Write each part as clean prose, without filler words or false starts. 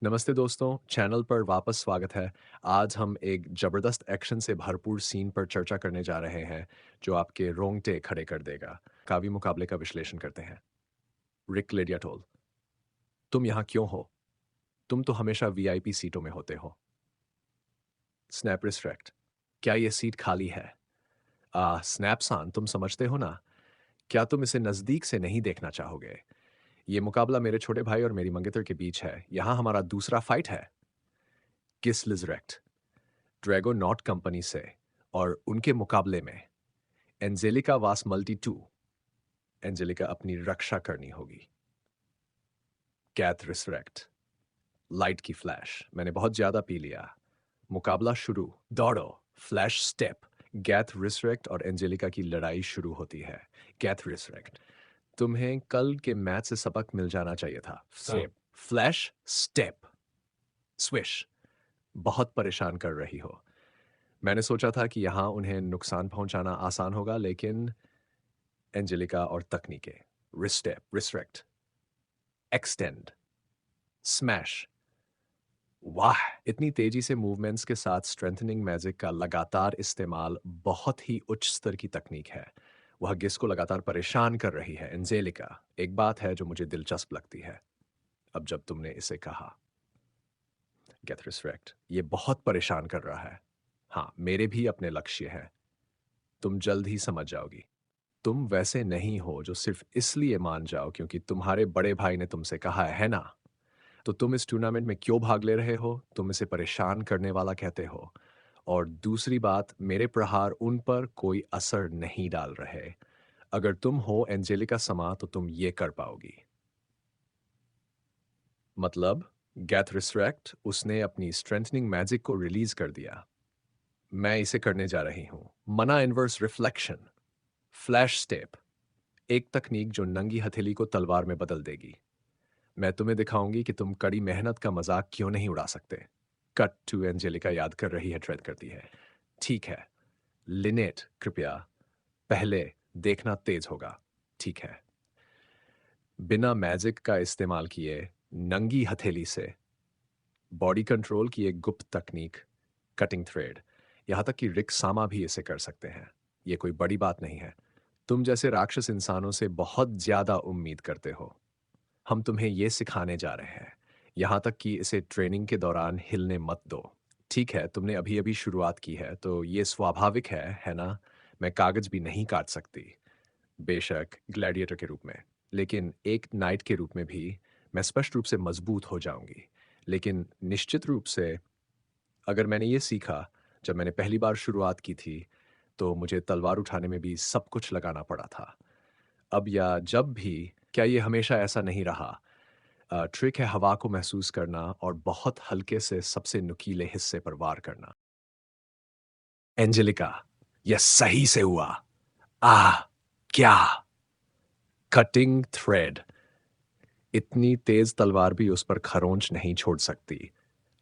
नमस्ते दोस्तों, चैनल पर वापस स्वागत है। आज हम एक ज़बरदस्त एक्शन से भरपूर सीन पर चर्चा करने जा रहे हैं, जो आपके रोंगटे खड़े कर देगा। कावी मुकाबले का विश्लेषण करते हैं। रिक लेडियाटोल, तुम यहाँ क्यों हो? तुम तो हमेशा वीआईपी सीटों में होते हो। स्नैप रिस्ट्रैक्ट, क्या ये सीट खाली है? स्नैपसान, तुम समझते हो ना? क्या तुम इसे नज़दीक से नहीं देखना चाहोगे? ये मुकाबला मेरे छोटे भाई और मेरी मंगेतर के बीच है। यहाँ हमारा दूसरा फाइट है। किस लिजरेक्ट, ड्रैगो नॉट कंपनी से और उनके मुकाबले में एंजेलिका वास मल्टी टू। एंजेलिका अपनी रक्षा करनी होगी। कैथ रिसरेक्ट, लाइट की फ्लैश, मैंने बहुत ज्यादा पी लिया। मुकाबला शुरू, दौड़ो। Flash step. गैथ रिसरेक्ट और एंजेलिका की लड़ाई शुरू होती है। गैथ रिसरेक्ट, तुम्हें कल के मैच से सबक मिल जाना चाहिए था। Step, flash step, swish. बहुत परेशान कर रही हो। मैंने सोचा था कि यहां उन्हें नुकसान पहुंचाना आसान होगा, लेकिन एंजेलिका और तकनीकें। रिस्टेप, रिस्ट्रिक्ट, एक्सटेंड, स्मैश। वाह, इतनी तेजी से मूवमेंट्स के साथ स्ट्रेंथनिंग मैजिक का लगातार इस्तेमाल बहुत ही उच्च स्तर की तकनीक है। वह गिस को लगातार परेशान कर रही है। एंजेलिका, एक बात है जो मुझे दिलचस्प लगती है। अब जब तुमने इसे कहा, गेट रिस्ट्रिक्ट, ये बहुत परेशान कर रहा है। हाँ, मेरे भी अपने लक्ष्य हैं। तुम जल्द ही समझ जाओगी। तुम वैसे नहीं हो जो सिर्फ इसलिए मान जाओ क्योंकि तुम्हारे बड़े भाई ने तुमसे कहा है ना? तो तुम इस टूर्नामेंट में क्यों भाग ले रहे हो? तुम इसे परेशान करने वाला कहते हो। और दूसरी बात, मेरे प्रहार उन पर कोई असर नहीं डाल रहे। अगर तुम हो एंजेलिका समा तो तुम ये कर पाओगी। मतलब, गैथ रिस्ट्रैक्ट, उसने अपनी स्ट्रेंथनिंग मैजिक को रिलीज कर दिया। मैं इसे करने जा रही हूं। मना इनवर्स रिफ्लेक्शन, फ्लैश स्टेप, एक तकनीक जो नंगी हथेली को तलवार में बदल देगी। मैं तुम्हें दिखाऊंगी कि तुम कड़ी मेहनत का मजाक क्यों नहीं उड़ा सकते। कट टू, एंजेलिका याद कर रही है, ट्रेड करती है। ठीक है लिनेट, कृपया पहले देखना तेज होगा। ठीक है। बिना मैजिक का इस्तेमाल किए, नंगी हथेली से बॉडी कंट्रोल की एक गुप्त तकनीक, कटिंग थ्रेड। यहां तक कि रिक सामा भी इसे कर सकते हैं। यह कोई बड़ी बात नहीं है। तुम जैसे राक्षस इंसानों से बहुत ज्यादा उम्मीद करते हो। हम तुम्हें यह सिखाने जा रहे हैं। यहां तक कि इसे ट्रेनिंग के दौरान हिलने मत दो। ठीक है, तुमने अभी अभी शुरुआत की है तो यह स्वाभाविक है ना? मैं कागज भी नहीं काट सकती, बेशक ग्लैडिएटर के रूप में, लेकिन एक नाइट के रूप में भी मैं स्पष्ट रूप से मजबूत हो जाऊंगी। लेकिन निश्चित रूप से, अगर मैंने ये सीखा जब मैंने पहली बार शुरुआत की थी, तो मुझे तलवार उठाने में भी सब कुछ लगाना पड़ा था। अब या जब भी, क्या ये हमेशा ऐसा नहीं रहा? ट्रिक है हवा को महसूस करना और बहुत हल्के से सबसे नुकीले हिस्से पर वार करना। एंजेलिका, यह सही से हुआ। आह, क्या कटिंग थ्रेड! इतनी तेज तलवार भी उस पर खरोंच नहीं छोड़ सकती।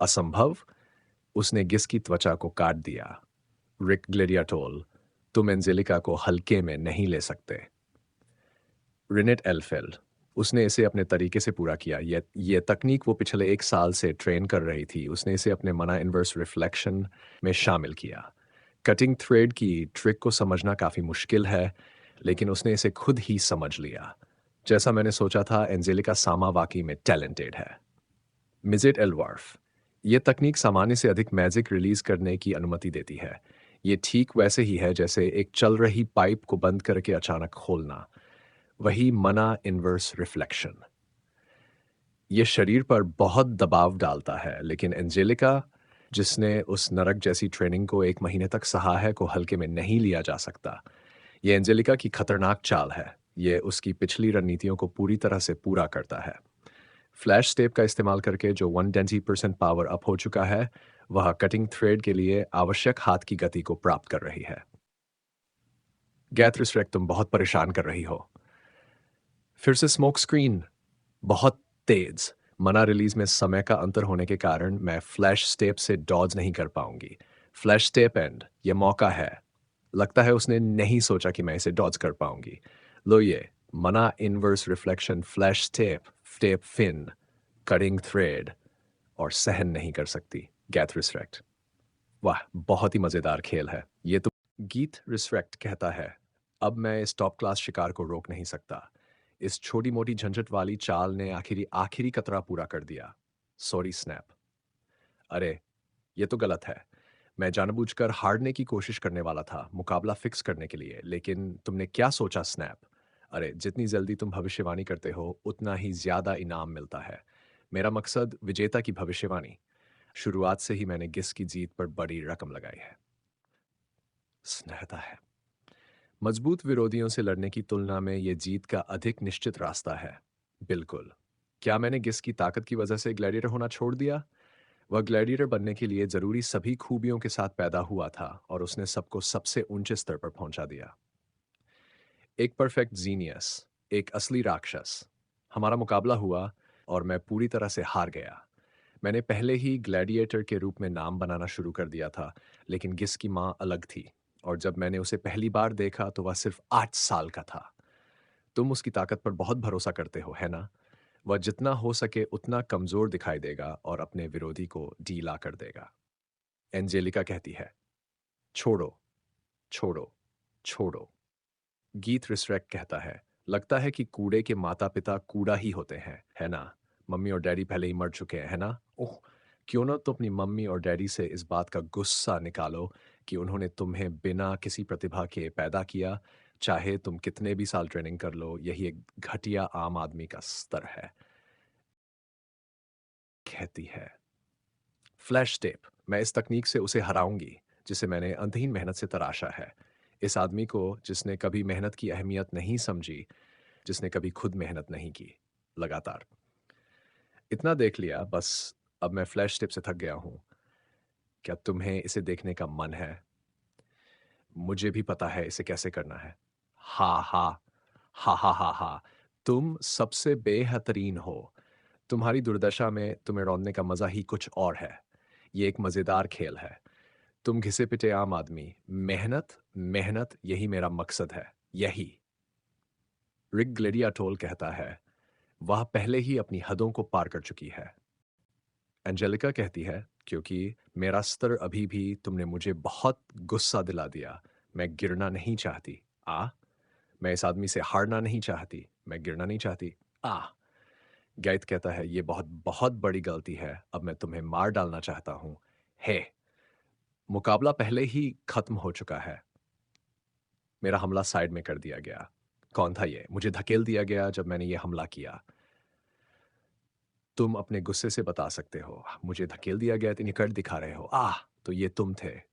असंभव। उसने गिस की त्वचा को काट दिया। रिक ग्लेडियाटोल, तुम एंजेलिका को हल्के में नहीं ले सकते। रिनेट एल्फेल, उसने इसे अपने तरीके से पूरा किया। ये तकनीक वो पिछले 1 साल से ट्रेन कर रही थी। उसने इसे अपने मना इनवर्स रिफ्लेक्शन में शामिल किया। कटिंग थ्रेड की ट्रिक को समझना काफ़ी मुश्किल है, लेकिन उसने इसे खुद ही समझ लिया। जैसा मैंने सोचा था, एंजेलिका सामा वाकई में टैलेंटेड है। मिजेट एलवार्फ, ये तकनीक सामान्य से अधिक मैजिक रिलीज करने की अनुमति देती है। ये ठीक वैसे ही है जैसे एक चल रही पाइप को बंद करके अचानक खोलना। वही मना इनवर्स रिफ्लेक्शन। ये शरीर पर बहुत दबाव डालता है, लेकिन एंजेलिका, जिसने उस नरक जैसी ट्रेनिंग को 1 महीने तक सहा है, को हल्के में नहीं लिया जा सकता। ये एंजेलिका की खतरनाक चाल है। ये उसकी पिछली रणनीतियों को पूरी तरह से पूरा करता है। फ्लैश स्टेप का इस्तेमाल करके जो 120% पावर अप हो चुका है, वह कटिंग थ्रेड के लिए आवश्यक हाथ की गति को प्राप्त कर रही है। गैथ रिस्ट्रैक्ट, तुम बहुत परेशान कर रही हो। फिर से स्मोक स्क्रीन, बहुत तेज। मना रिलीज में समय का अंतर होने के कारण मैं फ्लैश स्टेप से डॉज नहीं कर पाऊंगी। फ्लैश स्टेप एंड, यह मौका है। लगता है उसने नहीं सोचा कि मैं इसे डॉज कर पाऊंगी। लो ये, मना inverse reflection, flash step, step fin, cutting thread और सहन नहीं कर सकती। गैथ रिस्ट्रैक्ट। वाह! बहुत ही मज़ेदार खेल है। ये तो गीत रिस्ट्रैक्ट कहता है, अब मैं इस टॉप क्लास शिकार को रोक नहीं सकता। इस छोटी-मोटी झंझट वाली चाल ने आखिरी आखिरी कतरा पूरा कर दिया। Sorry snap. अरे! ये तो गलत है। मैं जानबूझकर हारने की कोशिश करने वाला था, मुकाबला फिक्स करने के लिए, लेकिन तुमने क्या सोचा स्नैप? अरे, जितनी जल्दी तुम भविष्यवाणी करते हो, उतना ही ज़्यादा इनाम मिलता है। मेरा मकसद विजेता की भविष्यवाणी। शुरुआत से ही मैंने गिस की जीत पर बड़ी रकम लगाई है। स्नेहता है। मजबूत विरोधियों से लड़ने की तुलना में ये जीत का अधिक निश्चित रास्ता है। बिल्कुल। क्या मैंने गिस की ताकत की वजह से ग्लैडिएटर होना छोड़ दिया? वह ग्लैडिएटर बनने के लिए जरूरी सभी खूबियों के साथ पैदा हुआ था और उसने सबको सबसे ऊंचे स्तर पर पहुंचा दिया। एक परफेक्ट जीनियस, एक असली राक्षस। हमारा मुकाबला हुआ और मैं पूरी तरह से हार गया। मैंने पहले ही ग्लैडिएटर के रूप में नाम बनाना शुरू कर दिया था, लेकिन गिस की माँ अलग थी और जब मैंने उसे पहली बार देखा तो वह सिर्फ 8 साल का था। तुम उसकी ताकत पर बहुत भरोसा करते हो, है ना? वह जितना हो सके उतना कमजोर दिखाई देगा और अपने विरोधी को ढीला कर देगा। एंजेलिका कहती है, छोड़ो, छोड़ो, छोड़ो। गीत रिस्ट्रैक्ट कहता है, लगता है कि कूड़े के माता पिता कूड़ा ही होते हैं, है ना? मम्मी और डैडी पहले ही मर चुके हैं, है ना? ओह, क्यों ना तो अपनी मम्मी और डैडी से इस बात का गुस्सा निकालो कि उन्होंने तुम्हें बिना किसी प्रतिभा के पैदा किया। चाहे तुम कितने भी साल ट्रेनिंग कर लो, यही एक घटिया आम आदमी का स्तर है। कहती है, फ्लैश टेप, मैं इस तकनीक से उसे हराऊंगी जिसे मैंने अंतहीन मेहनत से तराशा है। इस आदमी को जिसने कभी मेहनत की अहमियत नहीं समझी, जिसने कभी खुद मेहनत नहीं की। लगातार इतना देख लिया, बस अब मैं फ्लैश टिप से थक गया हूं। क्या तुम्हें इसे देखने का मन है? मुझे भी पता है इसे कैसे करना है। हा हा हा हा हा हा। तुम सबसे बेहतरीन हो। तुम्हारी दुर्दशा में तुम्हें रौंदने का मजा ही कुछ और है। ये एक मजेदार खेल है। तुम घिसे पिटे आम आदमी। मेहनत, मेहनत, यही मेरा मकसद है। यही। रिक ग्लेडियाटोल कहता है, वह पहले ही अपनी हदों को पार कर चुकी है। एंजेलिका कहती है, क्योंकि मेरा स्तर अभी भी तुमने मुझे बहुत गुस्सा दिला दिया। मैं गिरना नहीं चाहती। आ मैं इस आदमी से हारना नहीं चाहती। मैं गिरना नहीं चाहती। आ गैत कहता है, ये बहुत बहुत बड़ी गलती है। अब मैं तुम्हें मार डालना चाहता हूं। हे, मुकाबला पहले ही खत्म हो चुका है। मेरा हमला साइड में कर दिया गया। कौन था ये? मुझे धकेल दिया गया जब मैंने ये हमला किया। तुम अपने गुस्से से बता सकते हो। मुझे धकेल दिया गया, इतनी कर दिखा रहे हो। तो ये तुम थे।